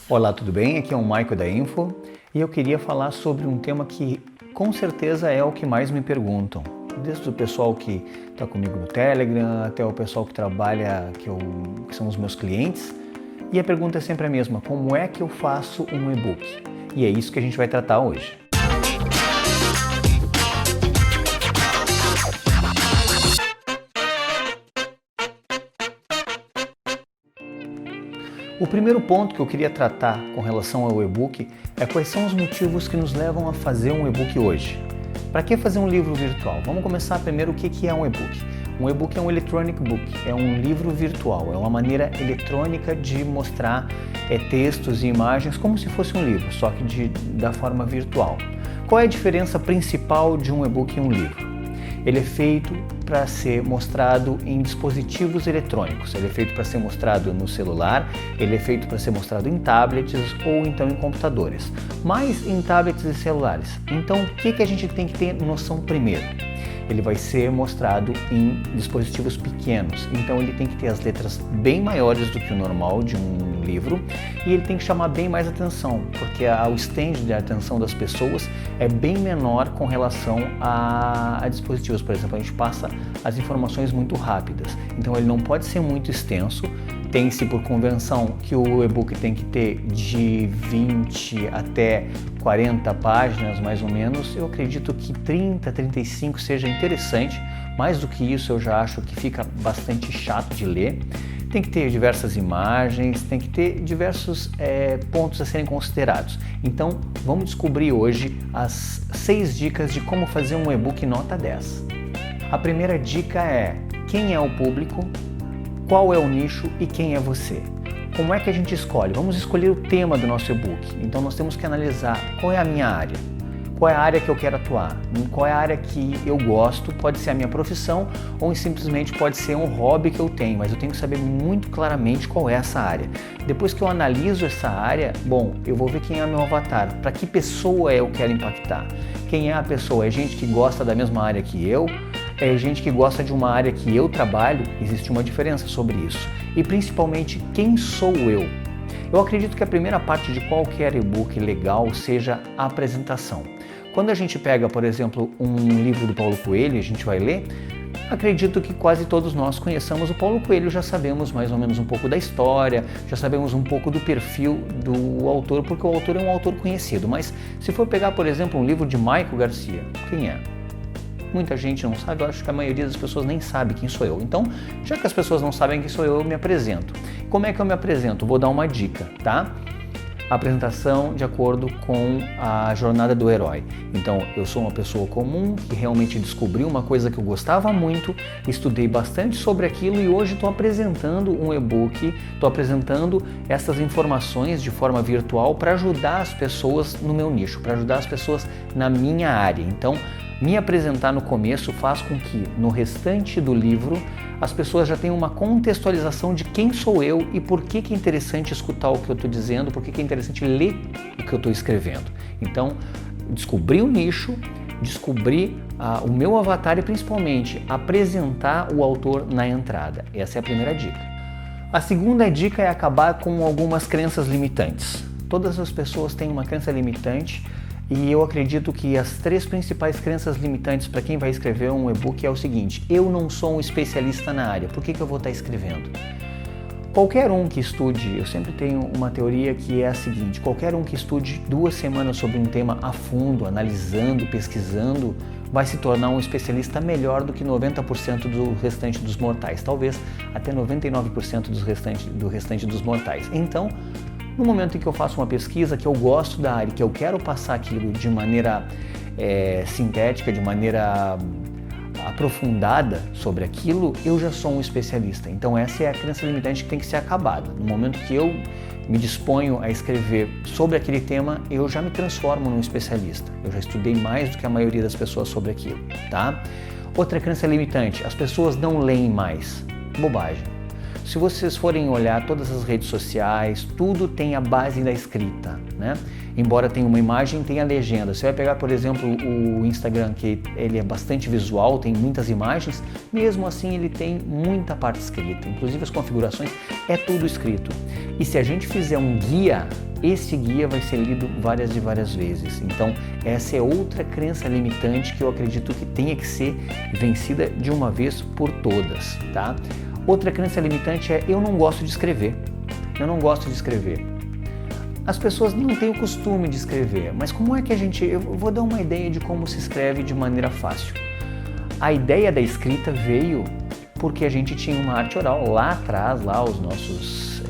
Olá, tudo bem? Aqui é o Maico da Info e eu queria falar sobre um tema que com certeza é o que mais me perguntam. Desde o pessoal que está comigo no Telegram até o pessoal que trabalha, que são os meus clientes. E a pergunta é sempre a mesma: como é que eu faço um e-book? E é isso que a gente vai tratar hoje. O primeiro ponto que eu queria tratar com relação ao e-book é quais são os motivos que nos levam a fazer um e-book hoje. Para que fazer um livro virtual? Vamos começar primeiro o que é um e-book. Um e-book é um electronic book, é um livro virtual, é uma maneira eletrônica de mostrar textos e imagens como se fosse um livro, só que da forma virtual. Qual é a diferença principal de um e-book e um livro? Ele é feito para ser mostrado em dispositivos eletrônicos, ele é feito para ser mostrado no celular, ele é feito para ser mostrado em tablets ou então em computadores, mas em tablets e celulares. Então o que a gente tem que ter noção primeiro? Ele vai ser mostrado em dispositivos pequenos, então ele tem que ter as letras bem maiores do que o normal de um livro e ele tem que chamar bem mais atenção, porque o stand de atenção das pessoas é bem menor com relação a dispositivos. Por exemplo, a gente passa as informações muito rápidas, então ele não pode ser muito extenso. Tem-se por convenção que o e-book tem que ter de 20 até 40 páginas, mais ou menos. Eu acredito que 30, 35 seja interessante. Mais do que isso, eu já acho que fica bastante chato de ler. Tem que ter diversas imagens, tem que ter diversos pontos a serem considerados. Então, vamos descobrir hoje as 6 dicas de como fazer um e-book nota 10. A primeira dica é: quem é o público? Qual é o nicho e quem é você? Como é que a gente escolhe? Vamos escolher o tema do nosso e-book. Então nós temos que analisar qual é a minha área, qual é a área que eu quero atuar, qual é a área que eu gosto, pode ser a minha profissão ou simplesmente pode ser um hobby que eu tenho, mas eu tenho que saber muito claramente qual é essa área. Depois que eu analiso essa área, eu vou ver quem é o meu avatar, para que pessoa eu quero impactar. Quem é a pessoa? É gente que gosta da mesma área que eu? É gente que gosta de uma área que eu trabalho? Existe uma diferença sobre isso. E principalmente, quem sou eu? Eu acredito que a primeira parte de qualquer e-book legal seja a apresentação. Quando a gente pega, por exemplo, um livro do Paulo Coelho e a gente vai ler, acredito que quase todos nós conheçamos o Paulo Coelho, já sabemos mais ou menos um pouco da história, já sabemos um pouco do perfil do autor, porque o autor é um autor conhecido. Mas se for pegar, por exemplo, um livro de Maico Garcia, quem é? Muita gente não sabe, eu acho que a maioria das pessoas nem sabe quem sou eu. Então, já que as pessoas não sabem quem sou eu me apresento. Como é que eu me apresento? Vou dar uma dica, tá? Apresentação de acordo com a jornada do herói. Então, eu sou uma pessoa comum que realmente descobriu uma coisa que eu gostava muito, estudei bastante sobre aquilo e hoje estou apresentando um e-book, estou apresentando essas informações de forma virtual para ajudar as pessoas no meu nicho, para ajudar as pessoas na minha área. Então, me apresentar no começo faz com que no restante do livro as pessoas já tenham uma contextualização de quem sou eu e por que é interessante escutar o que eu estou dizendo, por que é interessante ler o que eu estou escrevendo. Então, descobrir o nicho, descobrir o meu avatar e principalmente apresentar o autor na entrada. Essa é a primeira dica. A segunda dica é acabar com algumas crenças limitantes. Todas as pessoas têm uma crença limitante. E eu acredito que as 3 principais crenças limitantes para quem vai escrever um e-book é o seguinte: eu não sou um especialista na área, por que eu vou estar escrevendo? Qualquer um que estude, eu sempre tenho uma teoria que é a seguinte: qualquer um que estude 2 semanas sobre um tema a fundo, analisando, pesquisando, vai se tornar um especialista melhor do que 90% do restante dos mortais, talvez até 99% do restante dos mortais. Então, no momento em que eu faço uma pesquisa, que eu gosto da área, que eu quero passar aquilo de maneira sintética, de maneira aprofundada sobre aquilo, eu já sou um especialista. Então essa é a crença limitante que tem que ser acabada. No momento que eu me disponho a escrever sobre aquele tema, eu já me transformo num especialista. Eu já estudei mais do que a maioria das pessoas sobre aquilo, tá? Outra crença limitante: as pessoas não leem mais. Bobagem. se vocês forem olhar todas as redes sociais, tudo tem a base da escrita, né? Embora tenha uma imagem, tem a legenda. Você vai pegar, por exemplo, o Instagram, que ele é bastante visual, tem muitas imagens, mesmo assim ele tem muita parte escrita, inclusive as configurações, é tudo escrito. E se a gente fizer um guia, esse guia vai ser lido várias e várias vezes. Então, essa é outra crença limitante que eu acredito que tenha que ser vencida de uma vez por todas, tá? Outra crença limitante é: eu não gosto de escrever. Eu não gosto de escrever. As pessoas não têm o costume de escrever, mas como é que eu vou dar uma ideia de como se escreve de maneira fácil. A ideia da escrita veio porque a gente tinha uma arte oral lá atrás, lá os nossos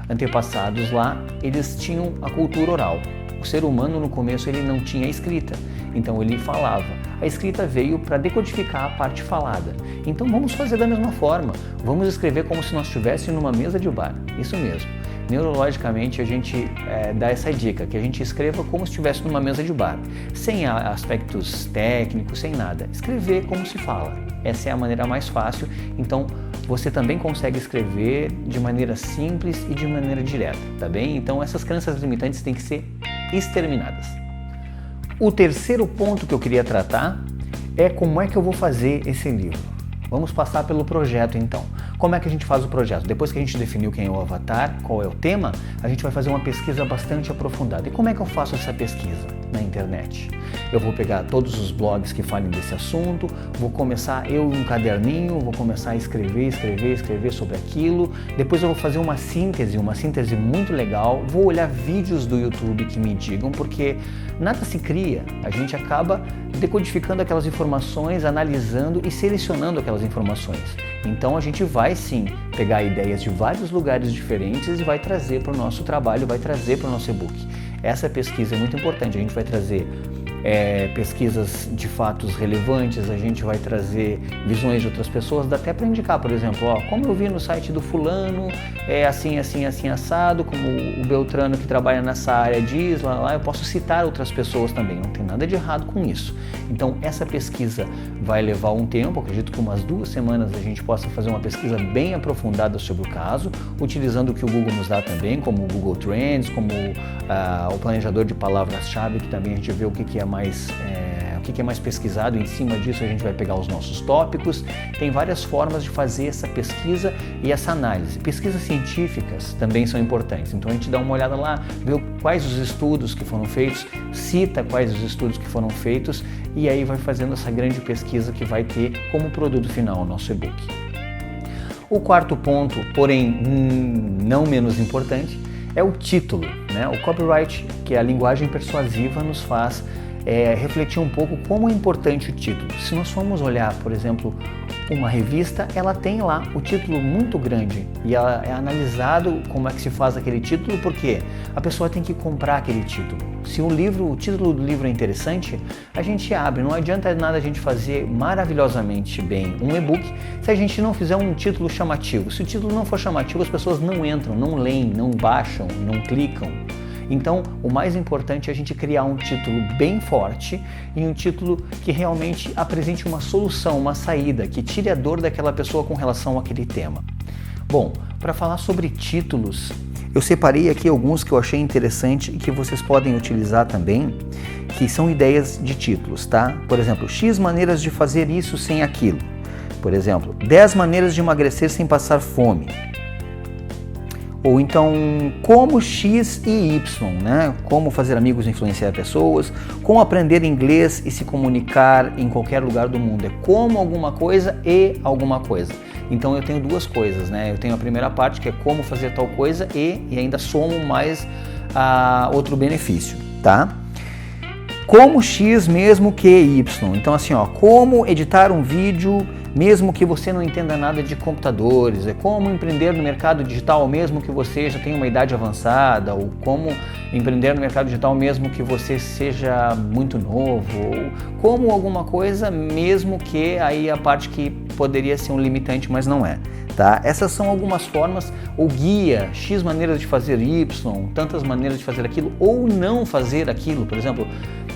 antepassados lá, eles tinham a cultura oral. O ser humano no começo ele não tinha escrita, então ele falava. A escrita veio para decodificar a parte falada. Então vamos fazer da mesma forma, vamos escrever como se nós estivéssemos numa mesa de bar, isso mesmo. Neurologicamente a gente dá essa dica, que a gente escreva como se estivesse numa mesa de bar, sem aspectos técnicos, sem nada. Escrever como se fala, essa é a maneira mais fácil, então você também consegue escrever de maneira simples e de maneira direta, tá bem? Então essas crenças limitantes têm que ser exterminadas. O terceiro ponto que eu queria tratar é como é que eu vou fazer esse livro. Vamos passar pelo projeto então. Como é que a gente faz o projeto? Depois que a gente definiu quem é o avatar, qual é o tema, a gente vai fazer uma pesquisa bastante aprofundada. E como é que eu faço essa pesquisa na internet? Eu vou pegar todos os blogs que falem desse assunto, vou começar um caderninho, vou começar a escrever sobre aquilo, depois eu vou fazer uma síntese muito legal, vou olhar vídeos do YouTube que me digam, porque nada se cria, a gente acaba decodificando aquelas informações, analisando e selecionando aquelas informações. Então a gente vai sim pegar ideias de vários lugares diferentes e vai trazer para o nosso trabalho, vai trazer para o nosso e-book. Essa pesquisa é muito importante, a gente vai trazer pesquisas de fatos relevantes, a gente vai trazer visões de outras pessoas, dá até para indicar, por exemplo, como eu vi no site do fulano, é assim, assado, como o Beltrano que trabalha nessa área diz, lá, eu posso citar outras pessoas também, não tem nada de errado com isso. Então essa pesquisa vai levar um tempo, acredito que umas 2 semanas a gente possa fazer uma pesquisa bem aprofundada sobre o caso, utilizando o que o Google nos dá também, como o Google Trends, como o planejador de palavras-chave, que também a gente vê o que é mais pesquisado, em cima disso a gente vai pegar os nossos tópicos. Tem várias formas de fazer essa pesquisa e essa análise. Pesquisas científicas também são importantes, então a gente dá uma olhada lá, vê quais os estudos que foram feitos, cita quais os estudos que foram feitos e aí vai fazendo essa grande pesquisa que vai ter como produto final o nosso e-book. O quarto ponto, porém não menos importante, é o título, né? O copyright, que é a linguagem persuasiva, nos faz refletir um pouco como é importante o título. Se nós formos olhar, por exemplo, uma revista, ela tem lá o título muito grande e ela é analisado como é que se faz aquele título, porque a pessoa tem que comprar aquele título. Se o título do livro é interessante, a gente abre. Não adianta nada a gente fazer maravilhosamente bem um e-book se a gente não fizer um título chamativo. Se o título não for chamativo, as pessoas não entram, não leem, não baixam, não clicam. Então, o mais importante é a gente criar um título bem forte e um título que realmente apresente uma solução, uma saída, que tire a dor daquela pessoa com relação àquele tema. Bom, para falar sobre títulos, eu separei aqui alguns que eu achei interessante e que vocês podem utilizar também, que são ideias de títulos, tá? Por exemplo, X maneiras de fazer isso sem aquilo. Por exemplo, 10 maneiras de emagrecer sem passar fome. Ou então, como X e Y, né? Como fazer amigos e influenciar pessoas, como aprender inglês e se comunicar em qualquer lugar do mundo. É como alguma coisa e alguma coisa. Então eu tenho 2 coisas, né? Eu tenho a primeira parte, que é como fazer tal coisa e ainda somo mais outro benefício, tá? Como X mesmo que Y. Então assim, como editar um vídeo mesmo que você não entenda nada de computadores, é como empreender no mercado digital mesmo que você já tenha uma idade avançada, ou como empreender no mercado digital mesmo que você seja muito novo, ou como alguma coisa mesmo que aí a parte que poderia ser um limitante, mas não é. Tá? Essas são algumas formas, ou guia, X maneiras de fazer Y, tantas maneiras de fazer aquilo, ou não fazer aquilo. Por exemplo,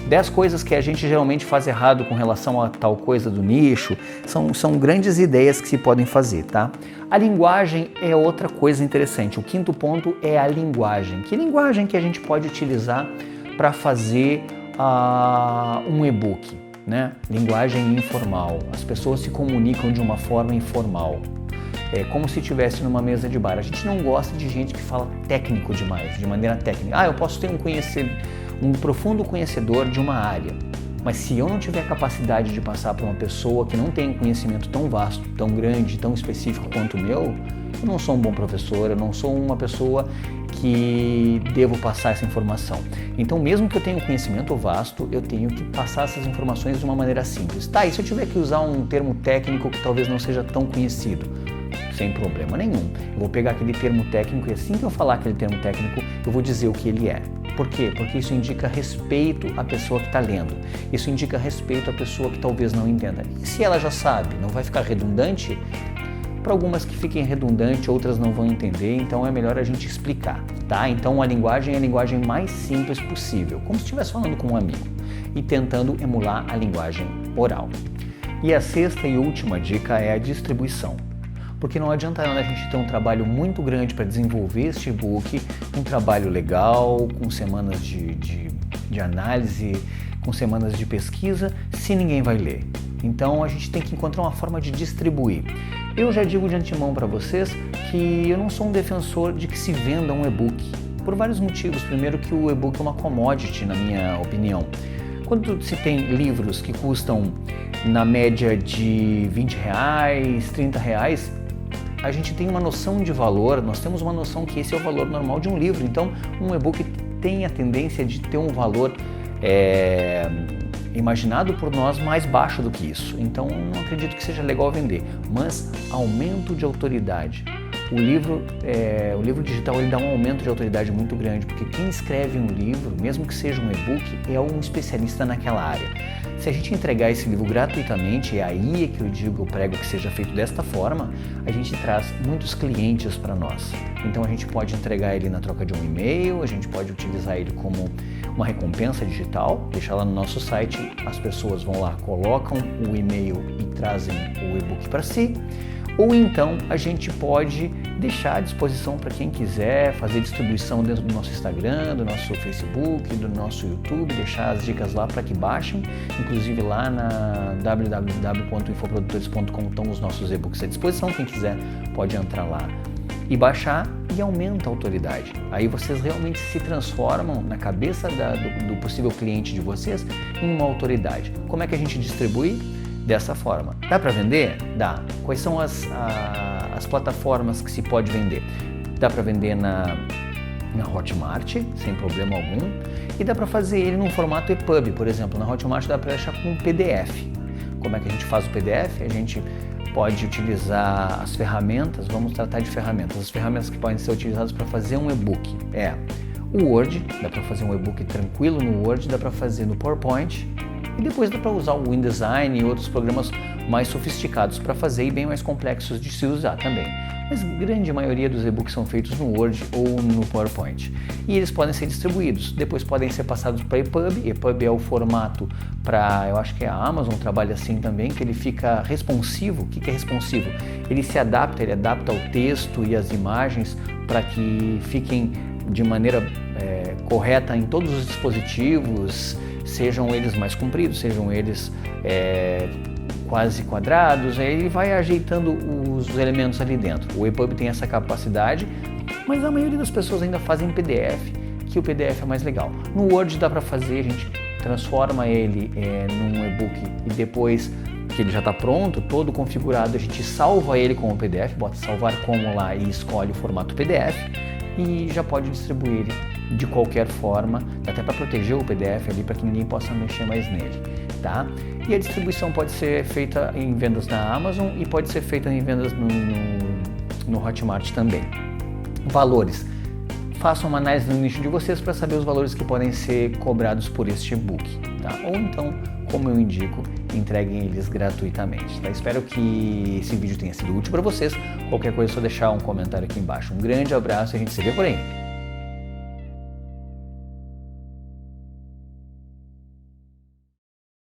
10 coisas que a gente geralmente faz errado com relação a tal coisa do nicho, são grandes ideias que se podem fazer, tá? A linguagem é outra coisa interessante. O quinto ponto é a linguagem. Que linguagem que a gente pode utilizar para fazer um e-book, né? Linguagem informal. As pessoas se comunicam de uma forma informal. É como se estivesse numa mesa de bar. A gente não gosta de gente que fala técnico demais, de maneira técnica. Eu posso ter um profundo conhecedor de uma área, mas se eu não tiver capacidade de passar para uma pessoa que não tem um conhecimento tão vasto, tão grande, tão específico quanto o meu, eu não sou um bom professor, eu não sou uma pessoa que devo passar essa informação. Então, mesmo que eu tenha um conhecimento vasto, eu tenho que passar essas informações de uma maneira simples. Tá, e se eu tiver que usar um termo técnico que talvez não seja tão conhecido? Sem problema nenhum. Eu vou pegar aquele termo técnico e assim que eu falar aquele termo técnico, eu vou dizer o que ele é. Por quê? Porque isso indica respeito à pessoa que está lendo. Isso indica respeito à pessoa que talvez não entenda. E se ela já sabe, não vai ficar redundante? Para algumas que fiquem redundante, outras não vão entender, então é melhor a gente explicar, tá? Então a linguagem é a linguagem mais simples possível, como se estivesse falando com um amigo e tentando emular a linguagem oral. E a sexta e última dica é a distribuição. Porque não adianta nada a gente ter um trabalho muito grande para desenvolver este e-book, um trabalho legal, com semanas de análise, com semanas de pesquisa, se ninguém vai ler. Então a gente tem que encontrar uma forma de distribuir. Eu já digo de antemão para vocês que eu não sou um defensor de que se venda um e-book, por vários motivos. Primeiro, que o e-book é uma commodity, na minha opinião. Quando se tem livros que custam na média de R$20, R$30, a gente tem uma noção de valor, nós temos uma noção que esse é o valor normal de um livro. Então, um e-book tem a tendência de ter um valor imaginado por nós mais baixo do que isso. Então, não acredito que seja legal vender. Mas, aumento de autoridade. O livro digital, ele dá um aumento de autoridade muito grande, porque quem escreve um livro, mesmo que seja um e-book, é um especialista naquela área. Se a gente entregar esse livro gratuitamente, é aí que eu prego que seja feito desta forma, a gente traz muitos clientes para nós. Então a gente pode entregar ele na troca de um e-mail, a gente pode utilizar ele como uma recompensa digital, deixar lá no nosso site, as pessoas vão lá, colocam o e-mail e trazem o e-book para si. Ou então a gente pode deixar à disposição para quem quiser fazer distribuição dentro do nosso Instagram, do nosso Facebook, do nosso YouTube, deixar as dicas lá para que baixem. Inclusive lá na www.infoprodutores.com estão os nossos e-books à disposição. Quem quiser pode entrar lá e baixar, e aumenta a autoridade. Aí vocês realmente se transformam na cabeça do possível cliente de vocês em uma autoridade. Como é que a gente distribui? Dessa forma. Dá para vender? Dá. Quais são as plataformas que se pode vender? Dá para vender na Hotmart, sem problema algum, e dá para fazer ele num formato EPUB, por exemplo. Na Hotmart dá para deixar com PDF. Como é que a gente faz o PDF? A gente pode utilizar as ferramentas, vamos tratar de ferramentas. As ferramentas que podem ser utilizadas para fazer um e-book o Word, dá para fazer um e-book tranquilo no Word, dá para fazer no PowerPoint, e depois dá para usar o InDesign e outros programas mais sofisticados para fazer e bem mais complexos de se usar também. Mas a grande maioria dos e-books são feitos no Word ou no PowerPoint. E eles podem ser distribuídos, depois podem ser passados para EPUB. EPUB é o formato para, eu acho que a Amazon trabalha assim também, que ele fica responsivo. O que é responsivo? Ele se adapta, ele adapta o texto e as imagens para que fiquem de maneira correta em todos os dispositivos, sejam eles mais compridos, sejam eles quase quadrados, aí ele vai ajeitando os elementos ali dentro. O EPUB tem essa capacidade, mas a maioria das pessoas ainda fazem PDF, que o PDF é mais legal. No Word dá para fazer, a gente transforma ele num e-book e depois que ele já está pronto, todo configurado, a gente salva ele como PDF, bota salvar como lá e escolhe o formato PDF e já pode distribuir ele de qualquer forma, até para proteger o PDF ali, para que ninguém possa mexer mais nele, tá? E a distribuição pode ser feita em vendas na Amazon e pode ser feita em vendas no Hotmart também. Valores. Façam uma análise no nicho de vocês para saber os valores que podem ser cobrados por este e-book, tá? Ou então, como eu indico, entreguem eles gratuitamente. Tá? Espero que esse vídeo tenha sido útil para vocês. Qualquer coisa é só deixar um comentário aqui embaixo. Um grande abraço e a gente se vê por aí.